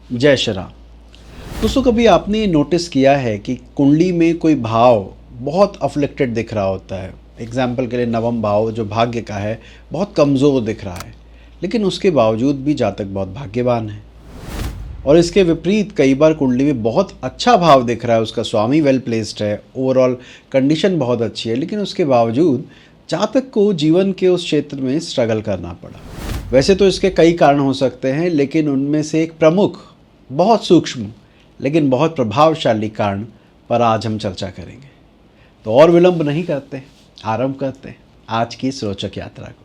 जय श्री राम। दोस्तों, कभी आपने नोटिस किया है कि कुंडली में कोई भाव बहुत अफ्लिक्टेड दिख रहा होता है। एग्जाम्पल के लिए नवम भाव जो भाग्य का है बहुत कमज़ोर दिख रहा है, लेकिन उसके बावजूद भी जातक बहुत भाग्यवान है। और इसके विपरीत कई बार कुंडली में बहुत अच्छा भाव दिख रहा है, उसका स्वामी वेल प्लेस्ड है, ओवरऑल कंडीशन बहुत अच्छी है, लेकिन उसके बावजूद जातक को जीवन के उस क्षेत्र में स्ट्रगल करना पड़ा। वैसे तो इसके कई कारण हो सकते हैं, लेकिन उनमें से एक प्रमुख, बहुत सूक्ष्म लेकिन बहुत प्रभावशाली कारण पर आज हम चर्चा करेंगे। तो और विलंब नहीं करते, आरंभ करते हैं आज की इस रोचक यात्रा को।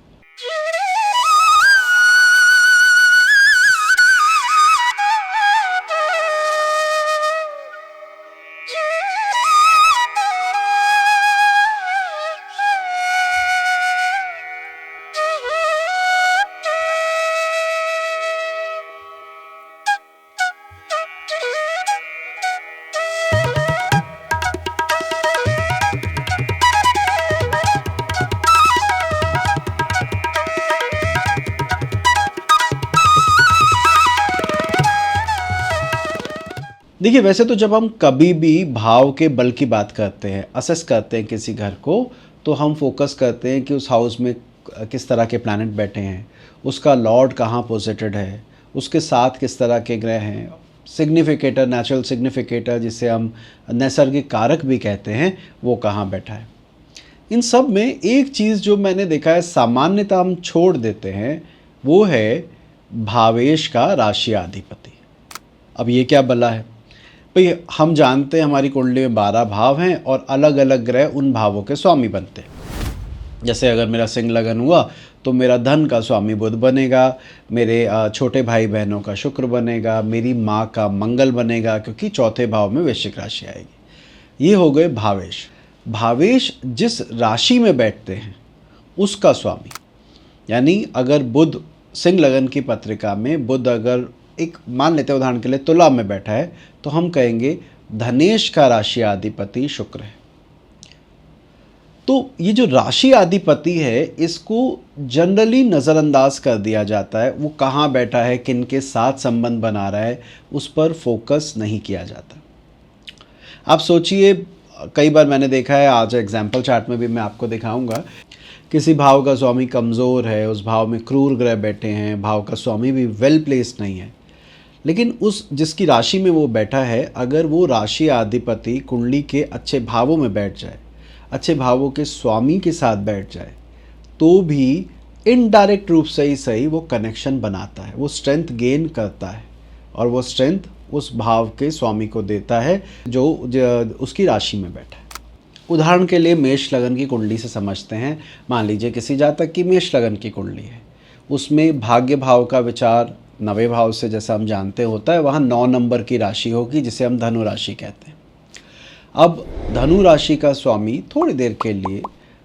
देखिए, वैसे तो जब हम कभी भी भाव के बल की बात करते हैं, असेस करते हैं किसी घर को, तो हम फोकस करते हैं कि उस हाउस में किस तरह के प्लैनेट बैठे हैं, उसका लॉर्ड कहाँ पोजिटेड है, उसके साथ किस तरह के ग्रह हैं, सिग्निफिकेटर, नेचुरल सिग्निफिकेटर जिसे हम नैसर्गिक कारक भी कहते हैं, वो कहाँ बैठा है। इन सब में एक चीज़ जो मैंने देखा है सामान्यतः हम छोड़ देते हैं, वो है भावेश का राशि अधिपति। अब ये क्या भला है भाई? हम जानते हैं हमारी कुंडली में 12 भाव हैं और अलग अलग ग्रह उन भावों के स्वामी बनते हैं। जैसे अगर मेरा सिंह लगन हुआ तो मेरा धन का स्वामी बुध बनेगा, मेरे छोटे भाई बहनों का शुक्र बनेगा, मेरी माँ का मंगल बनेगा, क्योंकि चौथे भाव में वृश्चिक राशि आएगी। ये हो गए भावेश। भावेश जिस राशि में बैठते हैं उसका स्वामी, यानी अगर बुध सिंह लगन की पत्रिका में बुध अगर एक मान लेते हैं उदाहरण के लिए तुला में बैठा है, तो हम कहेंगे धनेश का राशि अधिपति शुक्र है। तो ये जो राशि अधिपति है इसको जनरली नज़रअंदाज कर दिया जाता है। वो कहाँ बैठा है, किन के साथ संबंध बना रहा है, उस पर फोकस नहीं किया जाता। आप सोचिए, कई बार मैंने देखा है, आज एग्जाम्पल चार्ट में भी मैं आपको दिखाऊंगा, किसी भाव का स्वामी कमज़ोर है, उस भाव में क्रूर ग्रह बैठे हैं, भाव का स्वामी भी वेल प्लेस्ड नहीं है, लेकिन उस जिसकी राशि में वो बैठा है, अगर वो राशि अधिपति कुंडली के अच्छे भावों में बैठ जाए, अच्छे भावों के स्वामी के साथ बैठ जाए, तो भी इनडायरेक्ट रूप से ही सही वो कनेक्शन बनाता है, वो स्ट्रेंथ गेन करता है और वो स्ट्रेंथ उस भाव के स्वामी को देता है जो उसकी राशि में बैठा है। उदाहरण के लिए मेष लगन की कुंडली से समझते हैं। मान लीजिए किसी जातक की मेष लगन की कुंडली है, उसमें भाग्य भाव का विचार 9वें भाव से जैसा हम जानते होता है, वहाँ 9 नंबर की राशि होगी जिसे हम धनु राशि कहते हैं। अब धनु राशि का स्वामी थोड़ी देर के लिए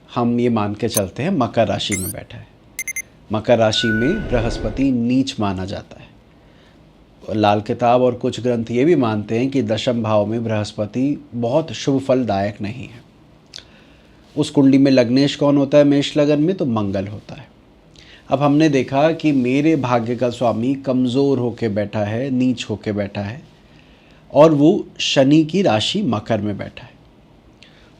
हम ये मान के चलते हैं मकर राशि में बैठा है। मकर राशि में बृहस्पति नीच माना जाता है। लाल किताब और कुछ ग्रंथ ये भी मानते हैं कि दशम भाव में बृहस्पति बहुत शुभ फलदायक नहीं है। उस कुंडली में लग्नेश कौन होता है मेष लगन में? तो मंगल होता है। अब हमने देखा कि मेरे भाग्य का स्वामी कमज़ोर होके बैठा है, नीच होके बैठा है, और वो शनि की राशि मकर में बैठा है।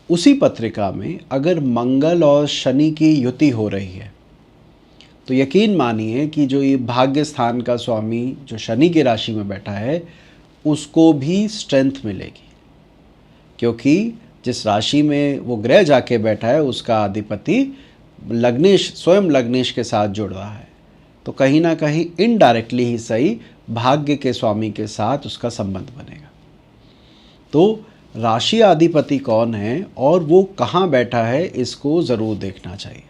उसी पत्रिका में अगर मंगल और शनि की युति हो रही है, तो यकीन मानिए कि जो ये भाग्य स्थान का स्वामी जो शनि की राशि में बैठा है, उसको भी स्ट्रेंथ मिलेगी, क्योंकि जिस राशि में वो ग्रह जाके बैठा है उसका अधिपति लग्नेश, स्वयं लग्नेश के साथ जुड़ रहा है। तो कहीं ना कहीं इनडायरेक्टली ही सही भाग्य के स्वामी के साथ उसका संबंध बनेगा। तो राशि अधिपति कौन है और वो कहाँ बैठा है, इसको ज़रूर देखना चाहिए।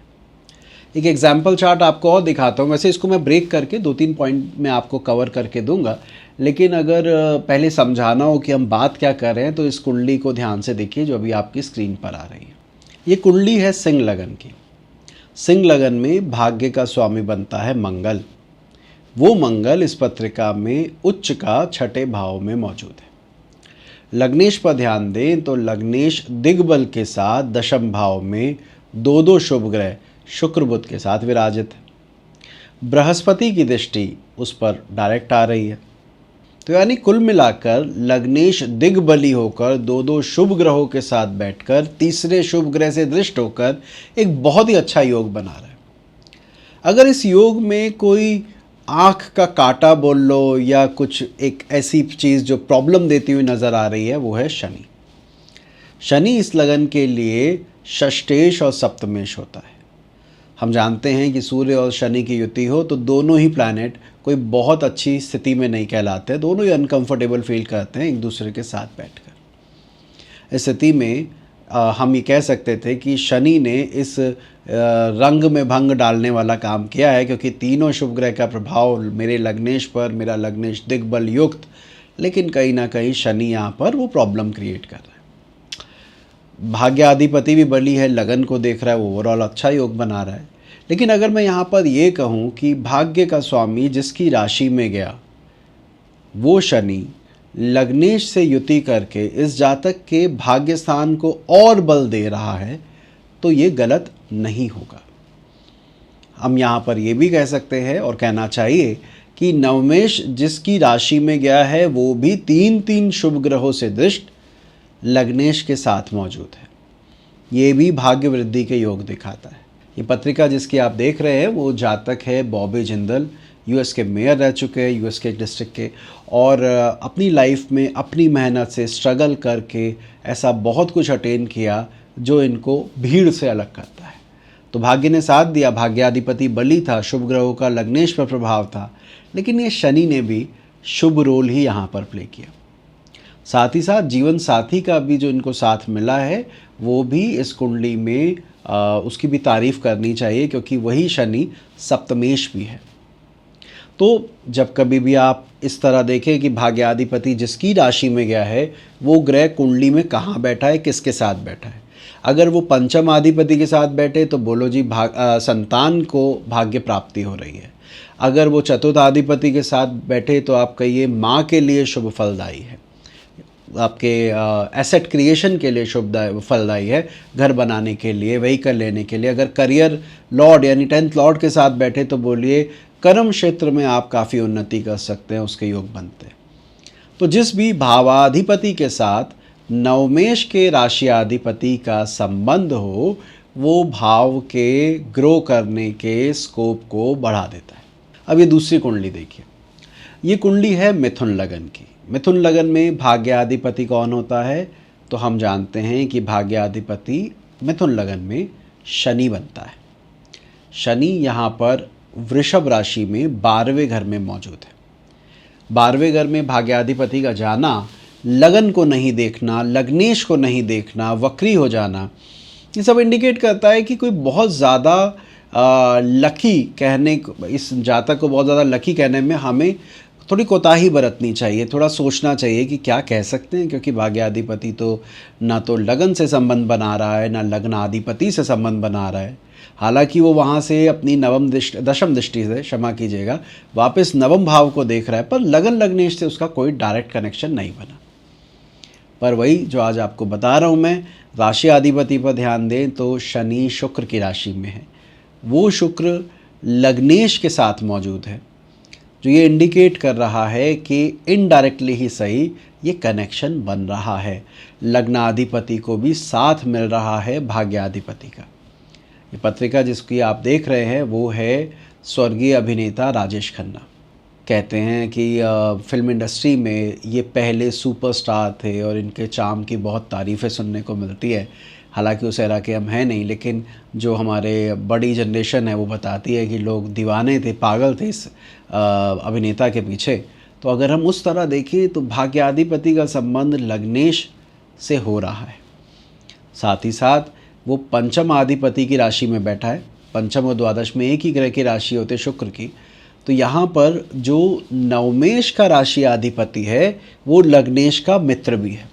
एक एग्जाम्पल चार्ट आपको और दिखाता हूँ। वैसे इसको मैं ब्रेक करके 2-3 पॉइंट में आपको कवर करके दूंगा, लेकिन अगर पहले समझाना हो कि हम बात क्या कर रहे हैं तो इस कुंडली को ध्यान से देखिए जो अभी आपकी स्क्रीन पर आ रही है। ये कुंडली है सिंह लगन की। सिंह लगन में भाग्य का स्वामी बनता है मंगल। वो मंगल इस पत्रिका में उच्च का 6ठे भाव में मौजूद है। लग्नेश पर ध्यान दें तो लग्नेश दिग्बल के साथ दशम भाव में 2 शुभ ग्रह शुक्र बुध के साथ विराजित है। बृहस्पति की दृष्टि उस पर डायरेक्ट आ रही है। तो यानी कुल मिलाकर लग्नेश दिग्बली होकर दो दो शुभ ग्रहों के साथ बैठकर तीसरे शुभ ग्रह से दृष्ट होकर एक बहुत ही अच्छा योग बना रहा है। अगर इस योग में कोई आँख का कांटा बोल लो या कुछ एक ऐसी चीज़ जो प्रॉब्लम देती हुई नज़र आ रही है, वो है शनि। शनि इस लगन के लिए षष्ठेश और सप्तमेश होता है। हम जानते हैं कि सूर्य और शनि की युति हो तो दोनों ही प्लैनेट कोई बहुत अच्छी स्थिति में नहीं कहलाते, दोनों ही अनकंफर्टेबल फील करते हैं एक दूसरे के साथ बैठकर। इस स्थिति में हम ये कह सकते थे कि शनि ने इस रंग में भंग डालने वाला काम किया है, क्योंकि तीनों शुभ ग्रह का प्रभाव मेरे लग्नेश पर, मेरा लग्नेश दिग्बल युक्त, लेकिन कहीं ना कहीं शनि यहाँ पर वो प्रॉब्लम क्रिएट कर रहा है। भाग्याधिपति भी बली है, लगन को देख रहा है, वो ओवरऑल अच्छा योग बना रहा है। लेकिन अगर मैं यहाँ पर ये कहूँ कि भाग्य का स्वामी जिसकी राशि में गया वो शनि लग्नेश से युति करके इस जातक के भाग्य स्थान को और बल दे रहा है, तो ये गलत नहीं होगा। हम यहाँ पर ये भी कह सकते हैं और कहना चाहिए कि नवमेश जिसकी राशि में गया है वो भी तीन तीन शुभ ग्रहों से दृष्ट लग्नेश के साथ मौजूद है। ये भी भाग्य वृद्धि के योग दिखाता है। ये पत्रिका जिसकी आप देख रहे हैं वो जातक है बॉबी जिंदल, यूएस के मेयर रह चुके हैं, यूएस के डिस्ट्रिक्ट के, और अपनी लाइफ में अपनी मेहनत से स्ट्रगल करके ऐसा बहुत कुछ अटेन किया जो इनको भीड़ से अलग करता है। तो भाग्य ने साथ दिया, भाग्याधिपति बली था, शुभ ग्रहों का लग्नेश पर प्रभाव था, लेकिन ये शनि ने भी शुभ रोल ही यहाँ पर प्ले किया। साथ ही साथ जीवन साथी का भी जो इनको साथ मिला है वो भी इस कुंडली में उसकी भी तारीफ करनी चाहिए, क्योंकि वही शनि सप्तमेश भी है। तो जब कभी भी आप इस तरह देखें कि भाग्याधिपति जिसकी राशि में गया है वो ग्रह कुंडली में कहाँ बैठा है, किसके साथ बैठा है। अगर वो पंचम अधिपति के साथ बैठे तो बोलो जी संतान को भाग्य प्राप्ति हो रही है। अगर वो चतुर्थ अधिपति के साथ बैठे तो आप कहिए माँ के लिए शुभ फलदायी है, आपके एसेट क्रिएशन के लिए शुभ फलदायी है, घर बनाने के लिए, व्हीकल लेने के लिए। अगर करियर लॉर्ड यानी 10th लॉर्ड के साथ बैठे तो बोलिए कर्म क्षेत्र में आप काफ़ी उन्नति कर सकते हैं, उसके योग बनते हैं। तो जिस भी भावाधिपति के साथ नवमेश के राशियाधिपति का संबंध हो वो भाव के ग्रो करने के स्कोप को बढ़ा देता है। अब ये दूसरी कुंडली देखिए, ये कुंडली है मिथुन लगन की। मिथुन लगन में भाग्याधिपति कौन होता है, तो हम जानते हैं कि भाग्याधिपति मिथुन लगन में शनि बनता है। शनि यहाँ पर वृषभ राशि में 12वें घर में मौजूद है। 12वें घर में भाग्याधिपति का जाना, लगन को नहीं देखना, लग्नेश को नहीं देखना, वक्री हो जाना, ये सब इंडिकेट करता है कि कोई बहुत ज़्यादा लकी कहने, इस जातक को बहुत ज़्यादा लकी कहने में हमें थोड़ी कोताही बरतनी चाहिए, थोड़ा सोचना चाहिए कि क्या कह सकते हैं, क्योंकि भाग्याधिपति तो ना तो लगन से संबंध बना रहा है ना लग्नाधिपति से संबंध बना रहा है। हालांकि वो वहाँ से अपनी दशम दृष्टि से, क्षमा कीजिएगा, वापस नवम भाव को देख रहा है, पर लगन लग्नेश से उसका कोई डायरेक्ट कनेक्शन नहीं बना। पर वही जो आज आपको बता रहा हूँ मैं, राशि अधिपति पर ध्यान दें तो शनि शुक्र की राशि में है। वो शुक्र लग्नेश के साथ मौजूद है, जो ये इंडिकेट कर रहा है कि इनडायरेक्टली ही सही ये कनेक्शन बन रहा है। लग्नाधिपति को भी साथ मिल रहा है भाग्याधिपति का। ये पत्रिका जिसकी आप देख रहे हैं वो है स्वर्गीय अभिनेता राजेश खन्ना। कहते हैं कि फिल्म इंडस्ट्री में ये पहले सुपरस्टार थे और इनके चार्म की बहुत तारीफ़ें सुनने को मिलती है। हालांकि उस एरा के हम हैं नहीं, लेकिन जो हमारे बड़ी जनरेशन है वो बताती है कि लोग दीवाने थे, पागल थे इस अभिनेता के पीछे। तो अगर हम उस तरह देखें तो भाग्याधिपति का संबंध लग्नेश से हो रहा है। साथ ही साथ वो पंचम अधिपति की राशि में बैठा है। पंचम और द्वादश में एक ही ग्रह की राशि होते शुक्र की। तो यहाँ पर जो नवमेश का राशि अधिपति है वो लग्नेश का मित्र भी है।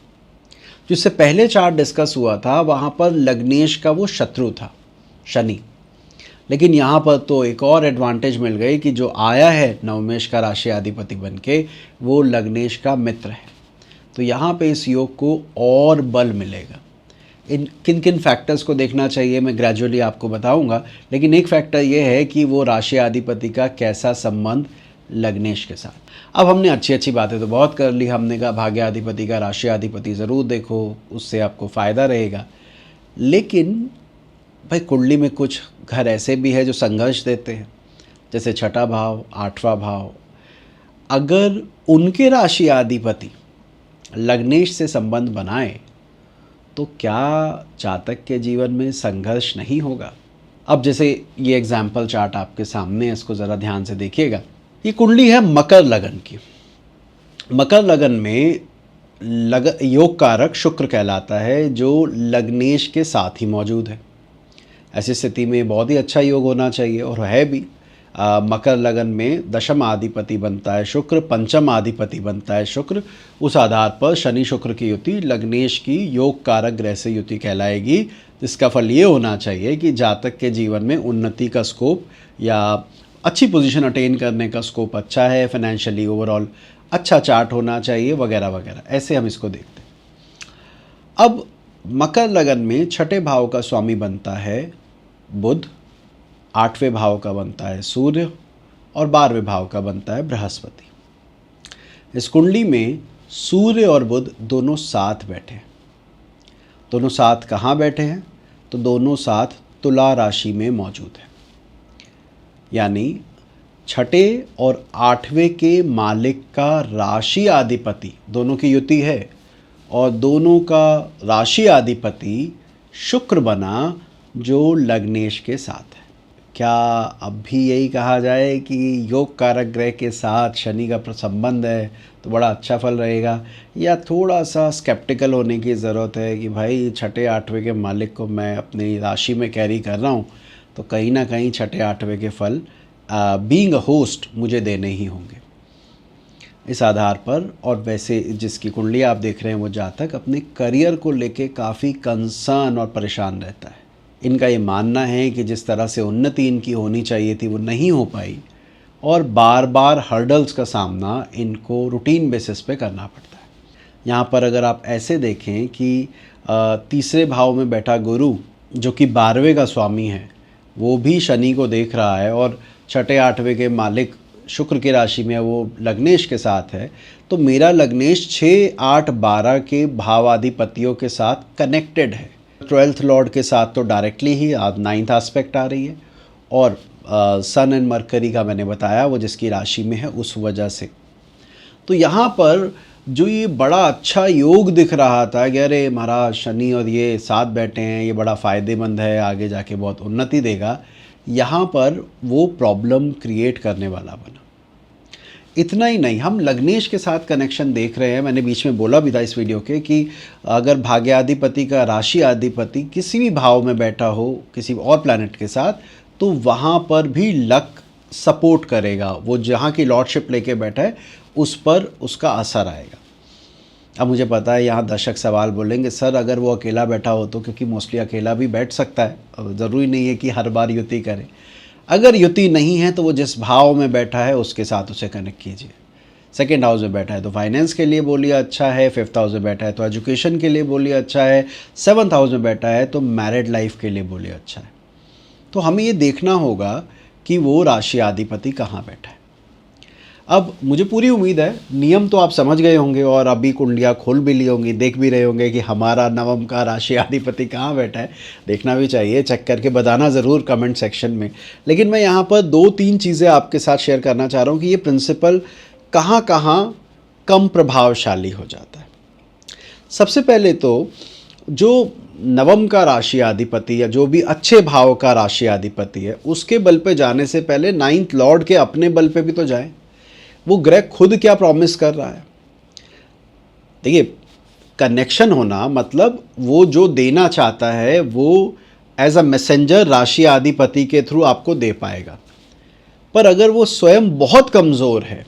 जिससे पहले चार्ट डिस्कस हुआ था वहाँ पर लग्नेश का वो शत्रु था शनि, लेकिन यहाँ पर तो एक और एडवांटेज मिल गई कि जो आया है नवमेश का राशि अधिपति बन के वो लग्नेश का मित्र है। तो यहाँ पे इस योग को और बल मिलेगा। इन किन किन फैक्टर्स को देखना चाहिए मैं ग्रेजुअली आपको बताऊंगा, लेकिन एक फैक्टर ये है कि वो राशि अधिपति का कैसा संबंध लग्नेश के साथ। अब हमने अच्छी अच्छी बातें तो बहुत कर ली, हमने कहा भाग्याधिपति का राशियाधिपति ज़रूर देखो, उससे आपको फ़ायदा रहेगा। लेकिन भाई कुंडली में कुछ घर ऐसे भी है जो संघर्ष देते हैं, जैसे छठा भाव, आठवां भाव। अगर उनके राशियाधिपति लग्नेश से संबंध बनाए तो क्या जातक के जीवन में संघर्ष नहीं होगा? अब जैसे ये एग्जाम्पल चार्ट आपके सामने है, इसको ज़रा ध्यान से देखिएगा। ये कुंडली है मकर लगन की। मकर लगन में योग कारक शुक्र कहलाता है, जो लग्नेश के साथ ही मौजूद है। ऐसी स्थिति में बहुत ही अच्छा योग होना चाहिए, और है भी। मकर लगन में दशम आधिपति बनता है शुक्र, पंचम आधिपति बनता है शुक्र। उस आधार पर शनि शुक्र की युति लग्नेश की योग कारक ग्रह से युति कहलाएगी, जिसका फल ये होना चाहिए कि जातक के जीवन में उन्नति का स्कोप या अच्छी पोजीशन अटेन करने का स्कोप अच्छा है, फाइनेंशियली ओवरऑल अच्छा चार्ट होना चाहिए, वगैरह वगैरह। ऐसे हम इसको देखते हैं। अब मकर लगन में छठे भाव का स्वामी बनता है बुध, आठवें भाव का बनता है सूर्य, और 12वें भाव का बनता है बृहस्पति। इस कुंडली में सूर्य और बुध दोनों साथ बैठे हैं। दोनों साथ कहाँ बैठे हैं? तो दोनों साथ तुला राशि में मौजूद है। यानी छठे और आठवें के मालिक का राशि अधिपति, दोनों की युति है, और दोनों का राशि अधिपति शुक्र बना, जो लग्नेश के साथ है। क्या अब भी यही कहा जाए कि योग कारक ग्रह के साथ शनि का संबंध है तो बड़ा अच्छा फल रहेगा, या थोड़ा सा स्केप्टिकल होने की ज़रूरत है कि भाई छठे आठवें के मालिक को मैं अपनी राशि में कैरी कर रहा हूँ, तो कहीं ना कहीं छठे आठवें के फल बीइंग अ होस्ट मुझे देने ही होंगे। इस आधार पर, और वैसे जिसकी कुंडली आप देख रहे हैं वो जातक अपने करियर को लेके काफ़ी कंसर्न और परेशान रहता है। इनका ये मानना है कि जिस तरह से उन्नति इनकी होनी चाहिए थी वो नहीं हो पाई, और बार बार हर्डल्स का सामना इनको रूटीन बेसिस पे करना पड़ता है। यहाँ पर अगर आप ऐसे देखें कि तीसरे भाव में बैठा गुरु, जो कि 12वें का स्वामी है, वो भी शनि को देख रहा है, और छठे आठवें के मालिक शुक्र की राशि में वो लग्नेश के साथ है। तो मेरा लग्नेश 6, 8, 12 के भावाधिपतियों के साथ कनेक्टेड है। 12th लॉर्ड के साथ तो डायरेक्टली ही 9th एस्पेक्ट आ रही है, और सन एंड मरकरी का मैंने बताया वो जिसकी राशि में है, उस वजह से। तो यहाँ पर जो ये बड़ा अच्छा योग दिख रहा था कि अरे महाराज शनि और ये साथ बैठे हैं, ये बड़ा फ़ायदेमंद है, आगे जाके बहुत उन्नति देगा, यहाँ पर वो प्रॉब्लम क्रिएट करने वाला बना। इतना ही नहीं, हम लग्नेश के साथ कनेक्शन देख रहे हैं। मैंने बीच में बोला भी था इस वीडियो के कि अगर भाग्याधिपति का राशि अधिपति किसी भी भाव में बैठा हो किसी और प्लैनेट के साथ, तो वहाँ पर भी लक सपोर्ट करेगा। वो जहाँ की लॉर्डशिप लेके बैठा है उस पर उसका असर आएगा। अब मुझे पता है यहाँ दर्शक सवाल बोलेंगे, सर अगर वो अकेला बैठा हो तो, क्योंकि मोस्टली अकेला भी बैठ सकता है, ज़रूरी नहीं है कि हर बार युति करे। अगर युति नहीं है तो वो जिस भाव में बैठा है उसके साथ उसे कनेक्ट कीजिए। सेकेंड हाउस में बैठा है तो फाइनेंस के लिए बोलिए अच्छा है, फिफ्थ हाउस में बैठा है तो एजुकेशन के लिए बोलिए अच्छा है, सेवन्थ हाउस में बैठा है तो मैरिड लाइफ के लिए बोलिए अच्छा है। तो हमें ये देखना होगा कि वो राशि अधिपति कहाँ बैठा है। अब मुझे पूरी उम्मीद है नियम तो आप समझ गए होंगे, और अभी कुंडलियाँ खोल भी ली होंगी, देख भी रहे होंगे कि हमारा नवम का राशि अधिपति कहाँ बैठा है। देखना भी चाहिए, चेक करके बताना ज़रूर कमेंट सेक्शन में। लेकिन मैं यहाँ पर 2-3 चीज़ें आपके साथ शेयर करना चाह रहा हूँ कि ये प्रिंसिपल कहाँ कहाँ कम प्रभावशाली हो जाता है। सबसे पहले तो जो नवम का राशि अधिपति या जो भी अच्छे भाव का राशि अधिपति है, उसके बल पे जाने से पहले 9th लॉर्ड के अपने बल पे भी तो जाए। वो ग्रह खुद क्या प्रॉमिस कर रहा है। देखिए, कनेक्शन होना मतलब वो जो देना चाहता है वो एज अ मैसेंजर राशि अधिपति के थ्रू आपको दे पाएगा। पर अगर वो स्वयं बहुत कमज़ोर है,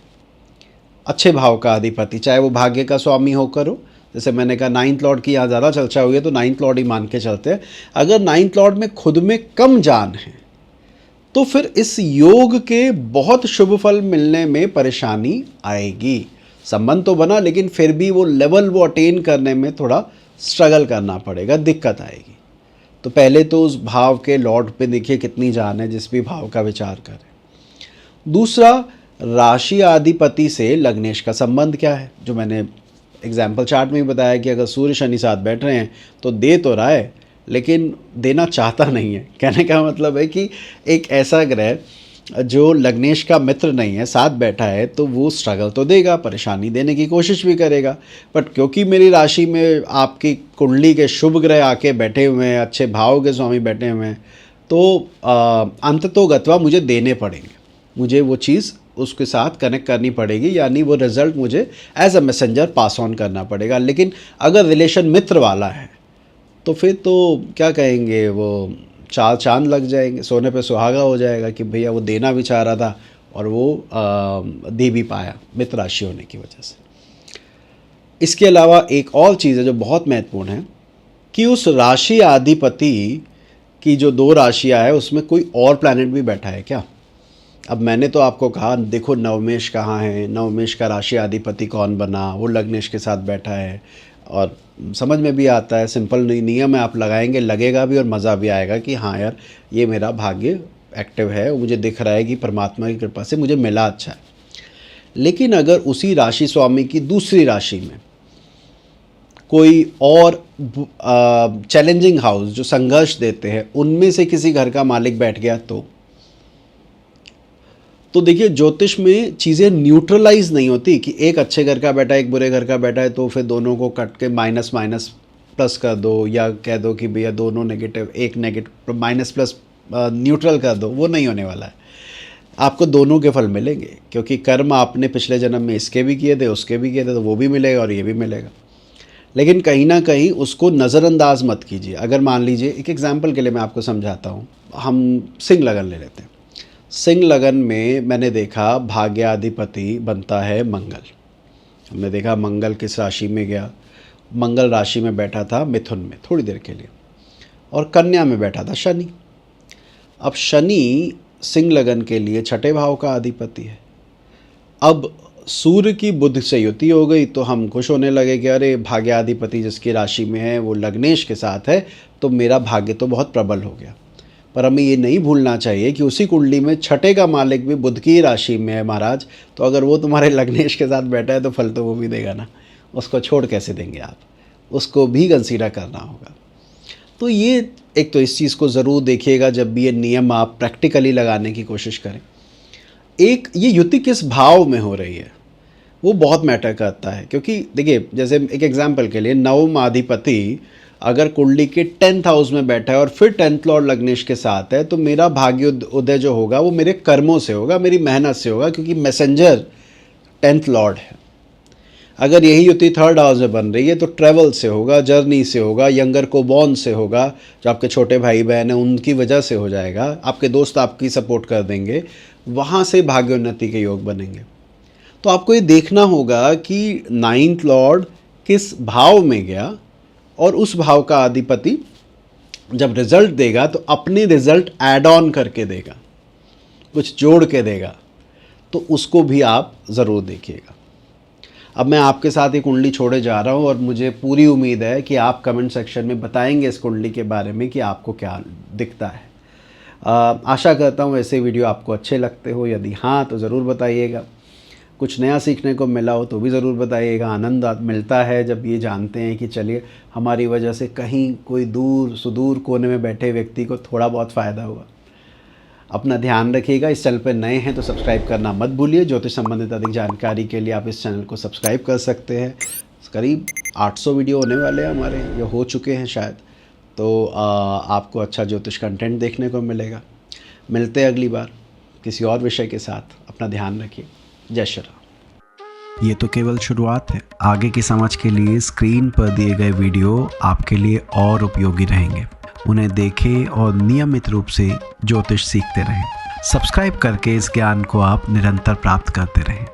अच्छे भाव का अधिपति, चाहे वो भाग्य का स्वामी होकर हो, जैसे मैंने कहा 9th लॉर्ड की यहाँ ज़्यादा चर्चा हुई है तो 9th लॉर्ड ही मान के चलते हैं। अगर 9th लॉर्ड में खुद में कम जान है तो फिर इस योग के बहुत शुभ फल मिलने में परेशानी आएगी। संबंध तो बना, लेकिन फिर भी वो लेवल वो अटेन करने में थोड़ा स्ट्रगल करना पड़ेगा, दिक्कत आएगी। तो पहले तो उस भाव के लॉर्ड पे देखिए कितनी जान है जिस भी भाव का विचार करें। दूसरा, राशि अधिपति से लग्नेश का संबंध क्या है, जो मैंने एग्जाम्पल चार्ट में ही बताया कि अगर सूर्य शनि साथ बैठ रहे हैं तो दे तो रहा है लेकिन देना चाहता नहीं है। कहने का मतलब है कि एक ऐसा ग्रह जो लग्नेश का मित्र नहीं है साथ बैठा है तो वो स्ट्रगल तो देगा, परेशानी देने की कोशिश भी करेगा, बट क्योंकि मेरी राशि में आपकी कुंडली के शुभ ग्रह आके बैठे हुए हैं, अच्छे भाव के स्वामी बैठे हुए हैं, तो अंततोगत्वा मुझे देने पड़ेंगे, मुझे वो चीज़ उसके साथ कनेक्ट करनी पड़ेगी, यानी वो रिज़ल्ट मुझे as a messenger pass on करना पड़ेगा। लेकिन अगर रिलेशन मित्र वाला है तो फिर तो क्या कहेंगे, वो चार चांद लग जाएंगे, सोने पे सुहागा हो जाएगा कि भैया वो देना भी चाह रहा था और वो दे भी पाया मित्र राशि होने की वजह से। इसके अलावा एक और चीज़ है जो बहुत महत्वपूर्ण है कि उस राशि अधिपति की जो 2 राशियाँ है उसमें कोई और प्लैनेट भी बैठा है क्या। अब मैंने तो आपको कहा देखो नवमेश कहाँ है, नवमेश का राशि अधिपति कौन बना, वो लग्नेश के साथ बैठा है, और समझ में भी आता है, सिंपल नियम है, आप लगाएंगे लगेगा भी और मज़ा भी आएगा कि हाँ यार ये मेरा भाग्य एक्टिव है, मुझे दिख रहा है कि परमात्मा की कृपा से मुझे मिला अच्छा है। लेकिन अगर उसी राशि स्वामी की दूसरी राशि में कोई और चैलेंजिंग हाउस जो संघर्ष देते हैं उनमें से किसी घर का मालिक बैठ गया तो देखिए ज्योतिष में चीज़ें न्यूट्रलाइज नहीं होती कि एक अच्छे घर का बैठा है एक बुरे घर का बैठा है तो फिर दोनों को कट के माइनस माइनस प्लस कर दो, या कह दो कि भैया दोनों नेगेटिव, एक नेगेटिव माइनस प्लस न्यूट्रल कर दो, वो नहीं होने वाला है। आपको दोनों के फल मिलेंगे क्योंकि कर्म आपने पिछले जन्म में इसके भी किए थे उसके भी किए थे, तो वो भी मिलेगा और ये भी मिलेगा। लेकिन कहीं ना कहीं उसको नज़रअंदाज मत कीजिए। अगर मान लीजिए एक एग्जाम्पल के लिए मैं आपको समझाता हूँ, हम सिंह लगन ले लेते हैं। सिंह लगन में मैंने देखा भाग्याधिपति बनता है मंगल। हमने देखा मंगल किस राशि में गया, मंगल राशि में बैठा था मिथुन में थोड़ी देर के लिए, और कन्या में बैठा था शनि। अब शनि सिंह लगन के लिए 6ठे भाव का अधिपति है। अब सूर्य की बुध से युति हो गई तो हम खुश होने लगे कि अरे भाग्याधिपति जिसकी राशि में है वो लग्नेश के साथ है तो मेरा भाग्य तो बहुत प्रबल हो गया। पर हमें ये नहीं भूलना चाहिए कि उसी कुंडली में 6ठे का मालिक भी बुध की राशि में है महाराज, तो अगर वो तुम्हारे लग्नेश के साथ बैठा है तो फल तो वो भी देगा ना, उसको छोड़ कैसे देंगे आप, उसको भी कंसीडर करना होगा। तो ये एक तो इस चीज़ को ज़रूर देखिएगा जब भी ये नियम आप प्रैक्टिकली लगाने की कोशिश करें। एक ये युति किस भाव में हो रही है वो बहुत मैटर करता है, क्योंकि देखिए जैसे एक एग्जांपल के लिए नवम अधिपति अगर कुंडली के 10th हाउस में बैठा है और फिर 10th लॉर्ड लग्नेश के साथ है तो मेरा भाग्य उदय जो होगा वो मेरे कर्मों से होगा, मेरी मेहनत से होगा, क्योंकि मैसेंजर 10th लॉर्ड है। अगर यही युति 3rd हाउस में बन रही है तो ट्रैवल से होगा, जर्नी से होगा, यंगर को बॉर्न से होगा, जो आपके छोटे भाई बहन हैं उनकी वजह से हो जाएगा, आपके दोस्त आपकी सपोर्ट कर देंगे, वहाँ से भाग्योन्नति के योग बनेंगे। तो आपको ये देखना होगा कि 9th लॉर्ड किस भाव में गया और उस भाव का अधिपति जब रिजल्ट देगा तो अपने रिजल्ट ऐड ऑन करके देगा, कुछ जोड़ के देगा, तो उसको भी आप ज़रूर देखिएगा। अब मैं आपके साथ ये कुंडली छोड़े जा रहा हूँ और मुझे पूरी उम्मीद है कि आप कमेंट सेक्शन में बताएंगे इस कुंडली के बारे में कि आपको क्या दिखता है। आशा करता हूँ ऐसे वीडियो आपको अच्छे लगते हो, यदि हाँ तो ज़रूर बताइएगा। कुछ नया सीखने को मिला हो तो भी ज़रूर बताइएगा। आनंद मिलता है जब ये जानते हैं कि चलिए हमारी वजह से कहीं कोई दूर सुदूर कोने में बैठे व्यक्ति को थोड़ा बहुत फ़ायदा हुआ। अपना ध्यान रखिएगा। इस चैनल पर नए हैं तो सब्सक्राइब करना मत भूलिए। ज्योतिष संबंधित अधिक जानकारी के लिए आप इस चैनल को सब्सक्राइब कर सकते हैं। करीब 800 वीडियो होने वाले हैं हमारे, ये हो चुके हैं शायद, तो आपको अच्छा ज्योतिष कंटेंट देखने को मिलेगा। मिलते हैं अगली बार किसी और विषय के साथ। अपना ध्यान रखिए। जय श्री राम। ये तो केवल शुरुआत है। आगे की समझ के लिए स्क्रीन पर दिए गए वीडियो आपके लिए और उपयोगी रहेंगे। उन्हें देखें और नियमित रूप से ज्योतिष सीखते रहें। सब्सक्राइब करके इस ज्ञान को आप निरंतर प्राप्त करते रहें।